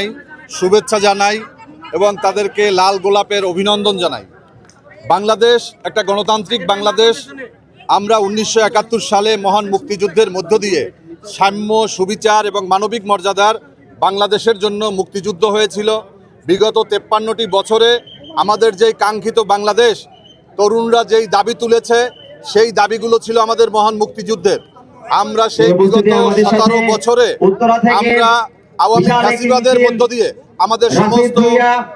জানাই, শুভেচ্ছা জানাই এবং তাদেরকে লাল গোলাপের অভিনন্দন জানাই। বাংলাদেশ একটা গণতান্ত্রিক বাংলাদেশ। আমরা 1971 সালে মহান মুক্তিযুদ্ধের মধ্য দিয়ে সাম্য, সুবিচার এবং মানবিক মর্যাদার বাংলাদেশের জন্য মুক্তিযুদ্ধ হয়েছিল। বিগত 53টি বছরে আমাদের যেই কাঙ্ক্ষিত বাংলাদেশ, তরুণরা যেই দাবি তুলেছে, সেই দাবিগুলো ছিল আমাদের মহান মুক্তিযুদ্ধের। আমরা সেই বিগত 17 বছরে আমরা আওয়ামী ফ্যাসিবাদের মধ্য দিয়ে আমাদের সমস্ত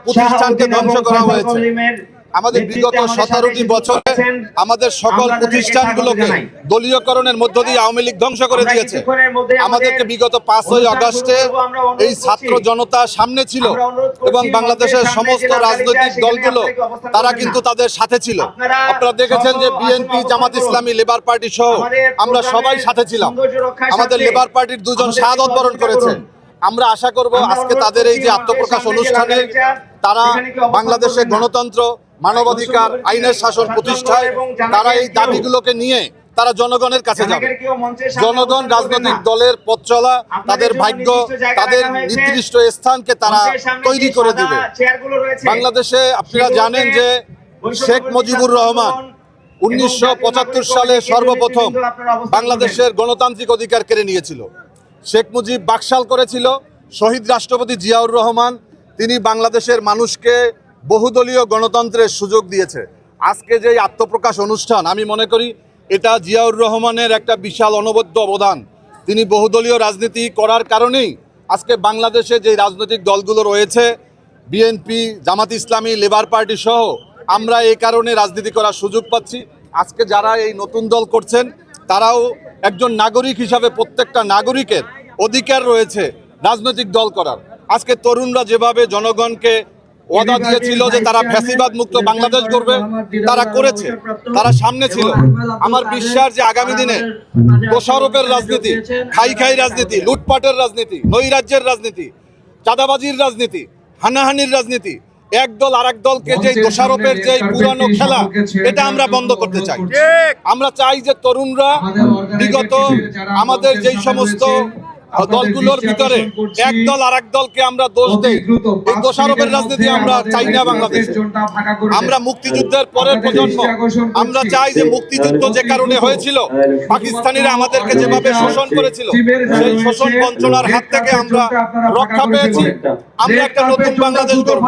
প্রতিষ্ঠানকে ধ্বংস করা হয়েছে। আমাদের বিগত 17টি বছরে আমাদের সকল প্রতিষ্ঠানগুলোকে দলীয়করণের মধ্য দিয়ে আওয়ামী লীগ ধ্বংস করে দিয়েছে। আমাদেরকে বিগত 5ই আগস্টে এই ছাত্র জনতা সামনে ছিল এবং বাংলাদেশের সমস্ত রাজনৈতিক দলগুলো তারা কিন্তু তাদের সাথে ছিল। আপনারা দেখেছেন যে BNP, Jamaat Islami, labour party সহ আমরা সবাই সাথে ছিলাম। আমাদের লেবার পার্টির 2 জন শাহাদত বরণ করেছে। আমরা আশা করব আজকে তাদের এই যে আত্মপ্রকাশ অনুষ্ঠানে তারা বাংলাদেশের গণতন্ত্র, মানবাধিকার, আইনের শাসন প্রতিষ্ঠায় তারা এই দাবিগুলোকে নিয়ে তারা জনগণের কাছে যাবে। জনগণ রাজনৈতিক দলের পথ চলা, তাদের ভাগ্য, তাদের নির্দিষ্ট স্থানকে তারা তৈরি করে দিবে। বাংলাদেশে আপনারা জানেন যে শেখ মুজিবুর রহমান 1975 সালে সর্বপ্রথম বাংলাদেশের গণতান্ত্রিক অধিকার কেড়ে নিয়েছিল। শেখ মুজিব বাকশাল করেছিল। শহীদ রাষ্ট্রপতি জিয়াউর রহমান তিনি বাংলাদেশের মানুষকে বহুদলীয় গণতন্ত্রের সুযোগ দিয়েছে। আজকে যে আত্মপ্রকাশ অনুষ্ঠান, আমি মনে করি এটা জিয়াউর রহমানের একটা বিশাল অনবদ্য অবদান। তিনি বহুদলীয় রাজনীতি করার কারণেই আজকে বাংলাদেশে যে রাজনৈতিক দলগুলো রয়েছে, BNP, Jamaat Islami, labour party সহ আমরা এই কারণে রাজনীতি করার সুযোগ পাচ্ছি। আজকে যারা এই নতুন দল করছেন তারাও একজন নাগরিক হিসাবে প্রত্যেকটা নাগরিকের অধিকার রয়েছে রাজনৈতিক দল করার। আজকে তরুণরা যেভাবে জনগণকে ওয়াদা দিয়েছিল যে তারা ফ্যাসিবাদ মুক্ত বাংলাদেশ গড়বে, তারা করেছে, তারা সামনে ছিল। আমার বিশ্বাস যে আগামী দিনে দোষারোপের রাজনীতি, খাই রাজনীতি, লুটপাটের রাজনীতি, নৈরাজ্যের রাজনীতি, চাঁদাবাজির রাজনীতি, হানাহানির রাজনীতি, এক দল আরেক দলকে যে দোষারোপের যে পুরানো খেলা, এটা আমরা বন্ধ করতে চাই। আমরা চাই যে তরুণরা বিগত আমাদের যেই সমস্ত দলগুলোর ভিতরে এক দল আরেক দলকে আমরা দোষ দেই, এই দোষারোপের রাজনীতি আমরা চাই না বাংলাদেশে। আমরা মুক্তিযুদ্ধের পরের প্রজন্ম, আমরা চাই যে মুক্তিযুদ্ধ যে কারণে হয়েছিল, পাকিস্তানিরা আমাদেরকে যেভাবে শোষণ করেছিল, সেই শোষণ বঞ্চনার হাত থেকে আমরা রক্ষা পেয়েছি। আমরা একটা নতুন বাংলাদেশ গড়ব।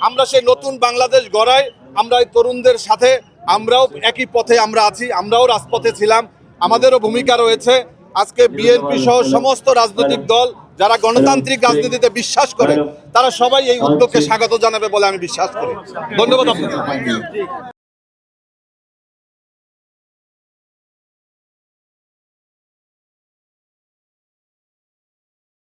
আমরা সেই নতুন বাংলাদেশ গড়াই আমরা এই তরুণদের সাথে আমরাও একই পথে আমরা আছি, আমরাও রাজপথে ছিলাম, আমাদেরও ভূমিকা রয়েছে। আজকে বিএনপি সহ সমস্ত রাজনৈতিক দল যারা গণতান্ত্রিক রাজনীতিতে বিশ্বাস করে তারা সবাই এই উদ্যোগকে স্বাগত জানাবে বলে আমি বিশ্বাস করি। ধন্যবাদ আপনাদের।